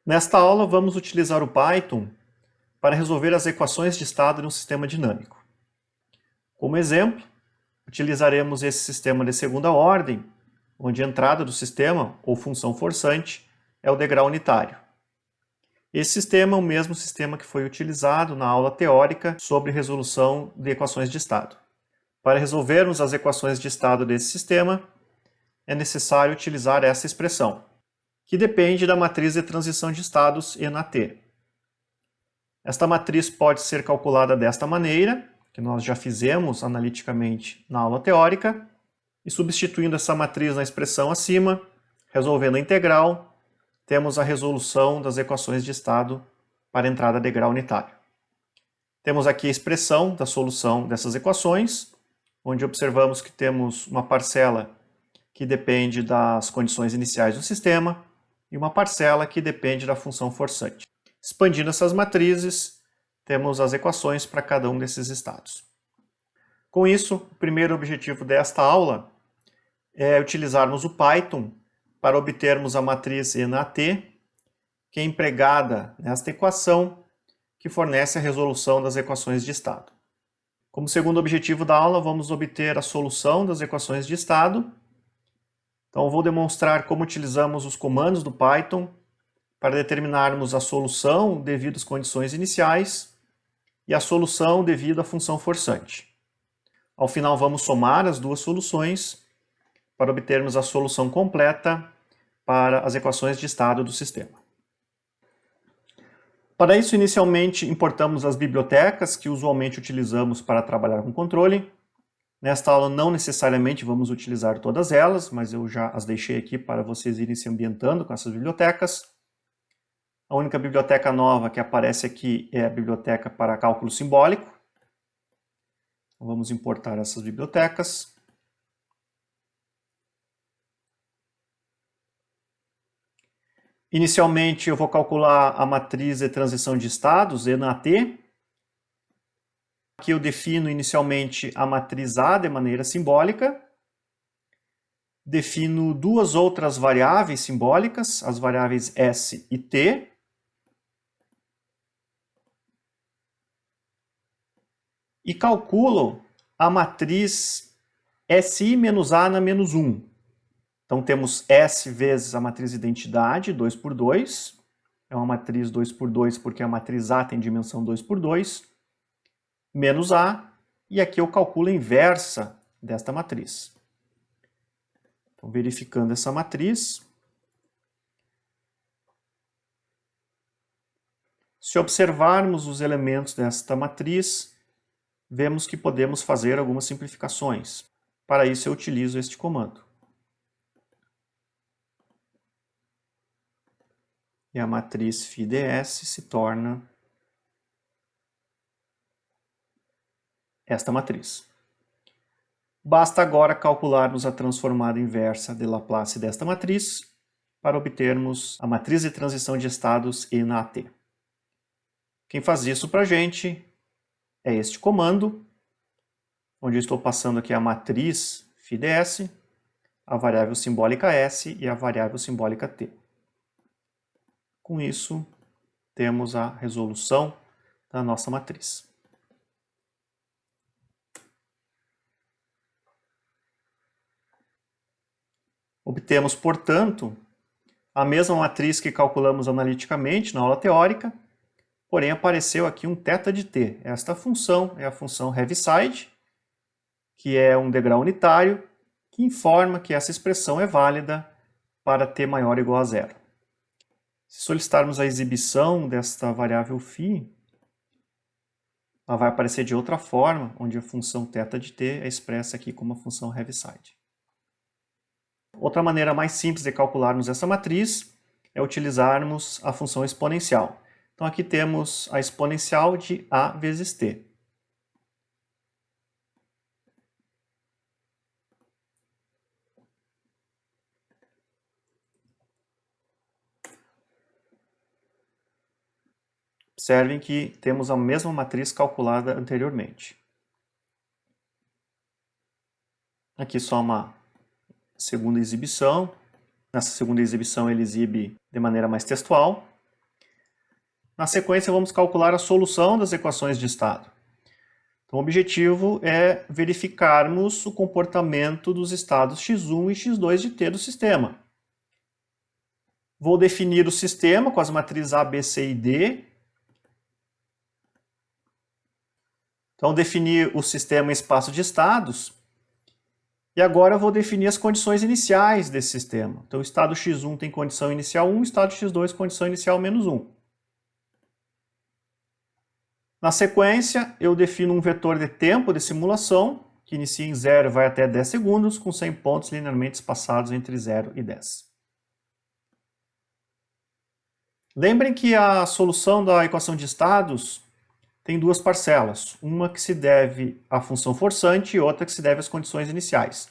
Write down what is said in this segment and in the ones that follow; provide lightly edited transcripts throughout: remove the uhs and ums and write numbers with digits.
Nesta aula, vamos utilizar o Python para resolver as equações de estado de um sistema dinâmico. Como exemplo, utilizaremos esse sistema de segunda ordem, onde a entrada do sistema, ou função forçante, é o degrau unitário. Esse sistema é o mesmo sistema que foi utilizado na aula teórica sobre resolução de equações de estado. Para resolvermos as equações de estado desse sistema, é necessário utilizar essa expressão, que depende da matriz de transição de estados ENAT. Esta matriz pode ser calculada desta maneira, que nós já fizemos analiticamente na aula teórica, e substituindo essa matriz na expressão acima, resolvendo a integral, temos a resolução das equações de estado para a entrada de grau unitário. Temos aqui a expressão da solução dessas equações, onde observamos que temos uma parcela que depende das condições iniciais do sistema e uma parcela que depende da função forçante. Expandindo essas matrizes, temos as equações para cada um desses estados. Com isso, o primeiro objetivo desta aula é utilizarmos o Python para obtermos a matriz ENAT, que é empregada nesta equação, que fornece a resolução das equações de estado. Como segundo objetivo da aula, vamos obter a solução das equações de estado. Então, vou demonstrar como utilizamos os comandos do Python para determinarmos a solução devido às condições iniciais e a solução devido à função forçante. Ao final, vamos somar as duas soluções para obtermos a solução completa para as equações de estado do sistema. Para isso, inicialmente, importamos as bibliotecas que usualmente utilizamos para trabalhar com controle. Nesta aula, não necessariamente vamos utilizar todas elas, mas eu já as deixei aqui para vocês irem se ambientando com essas bibliotecas. A única biblioteca nova que aparece aqui é a biblioteca para cálculo simbólico. Vamos importar essas bibliotecas. Inicialmente, eu vou calcular a matriz de transição de estados, ENAT. Aqui eu defino inicialmente a matriz A de maneira simbólica. Defino duas outras variáveis simbólicas, as variáveis S e T. E calculo a matriz SI menos A na menos 1. Então, temos S vezes a matriz identidade, 2 por 2. É uma matriz 2 por 2 porque a matriz A tem dimensão 2 por 2. Menos A. E aqui eu calculo a inversa desta matriz. Então, verificando essa matriz. Se observarmos os elementos desta matriz, vemos que podemos fazer algumas simplificações. Para isso, eu utilizo este comando. E a matriz φds se torna esta matriz. Basta agora calcularmos a transformada inversa de Laplace desta matriz para obtermos a matriz de transição de estados ENAT. Quem faz isso para a gente é este comando, onde eu estou passando aqui a matriz φds, a variável simbólica S e a variável simbólica T. Com isso, temos a resolução da nossa matriz. Obtemos, portanto, a mesma matriz que calculamos analiticamente na aula teórica, porém apareceu aqui um θ de t. Esta função é a função Heaviside, que é um degrau unitário, que informa que essa expressão é válida para t maior ou igual a zero. Se solicitarmos a exibição desta variável φ, ela vai aparecer de outra forma, onde a função θ de t é expressa aqui como a função Heaviside. Outra maneira mais simples de calcularmos essa matriz é utilizarmos a função exponencial. Então aqui temos a exponencial de A vezes t. Observem que temos a mesma matriz calculada anteriormente. Aqui só uma segunda exibição. Nessa segunda exibição ele exibe de maneira mais textual. Na sequência, vamos calcular a solução das equações de estado. Então, o objetivo é verificarmos o comportamento dos estados x1 e x2 de T do sistema. Vou definir o sistema com as matrizes A, B, C e D. Então, definir o sistema em espaço de estados. E agora eu vou definir as condições iniciais desse sistema. Então, o estado x1 tem condição inicial 1, o estado x2 condição inicial menos 1. Na sequência, eu defino um vetor de tempo de simulação, que inicia em 0 e vai até 10 segundos, com 100 pontos linearmente espaçados entre 0 e 10. Lembrem que a solução da equação de estados tem duas parcelas, uma que se deve à função forçante e outra que se deve às condições iniciais.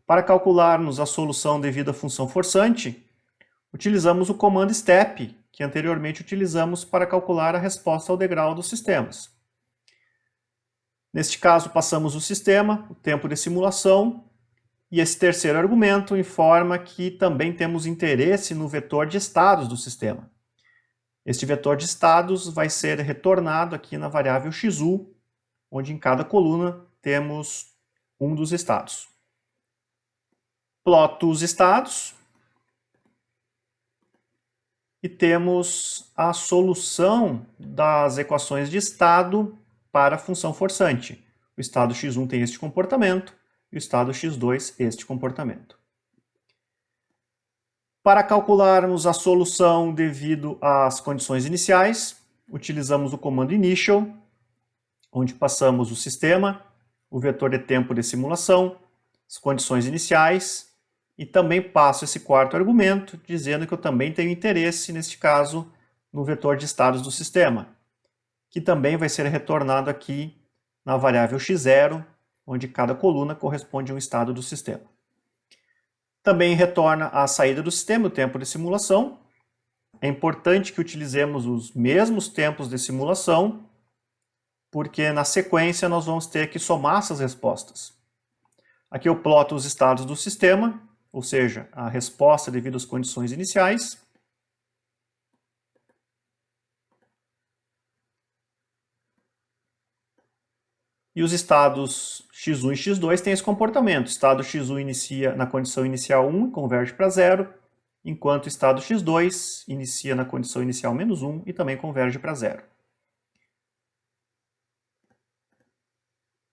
Para calcularmos a solução devido à função forçante, utilizamos o comando STEP, que anteriormente utilizamos para calcular a resposta ao degrau dos sistemas. Neste caso, passamos o sistema, o tempo de simulação, e esse terceiro argumento informa que também temos interesse no vetor de estados do sistema. Este vetor de estados vai ser retornado aqui na variável XU, onde em cada coluna temos um dos estados. Ploto os estados e temos a solução das equações de estado para a função forçante. O estado x1 tem este comportamento e o estado x2 este comportamento. Para calcularmos a solução devido às condições iniciais, utilizamos o comando initial, onde passamos o sistema, o vetor de tempo de simulação, as condições iniciais, e também passo esse quarto argumento, dizendo que eu também tenho interesse, neste caso, no vetor de estados do sistema, que também vai ser retornado aqui na variável x0, onde cada coluna corresponde a um estado do sistema. Também retorna a saída do sistema, o tempo de simulação. É importante que utilizemos os mesmos tempos de simulação, porque na sequência nós vamos ter que somar essas respostas. Aqui eu ploto os estados do sistema, ou seja, a resposta devido às condições iniciais. E os estados x1 e x2 têm esse comportamento. O estado x1 inicia na condição inicial 1 e converge para 0, enquanto o estado x2 inicia na condição inicial menos 1 e também converge para 0.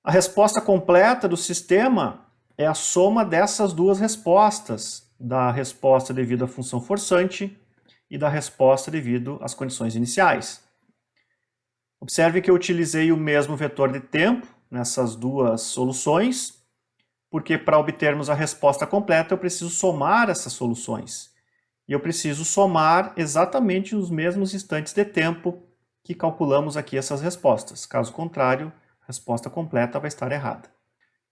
A resposta completa do sistema é a soma dessas duas respostas, da resposta devido à função forçante e da resposta devido às condições iniciais. Observe que eu utilizei o mesmo vetor de tempo nessas duas soluções, porque para obtermos a resposta completa eu preciso somar essas soluções. E eu preciso somar exatamente os mesmos instantes de tempo que calculamos aqui essas respostas. Caso contrário, a resposta completa vai estar errada.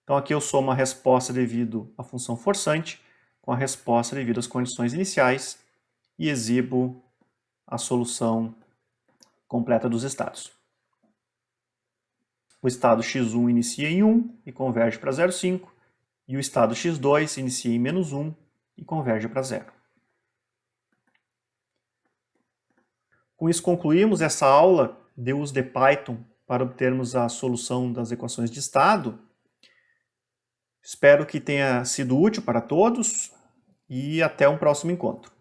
Então aqui eu somo a resposta devido à função forçante com a resposta devido às condições iniciais e exibo a solução completa dos estados. O estado x1 inicia em 1 e converge para 0,5, e o estado x2 inicia em menos 1 e converge para 0. Com isso concluímos essa aula de uso de Python para obtermos a solução das equações de estado. Espero que tenha sido útil para todos e até um próximo encontro.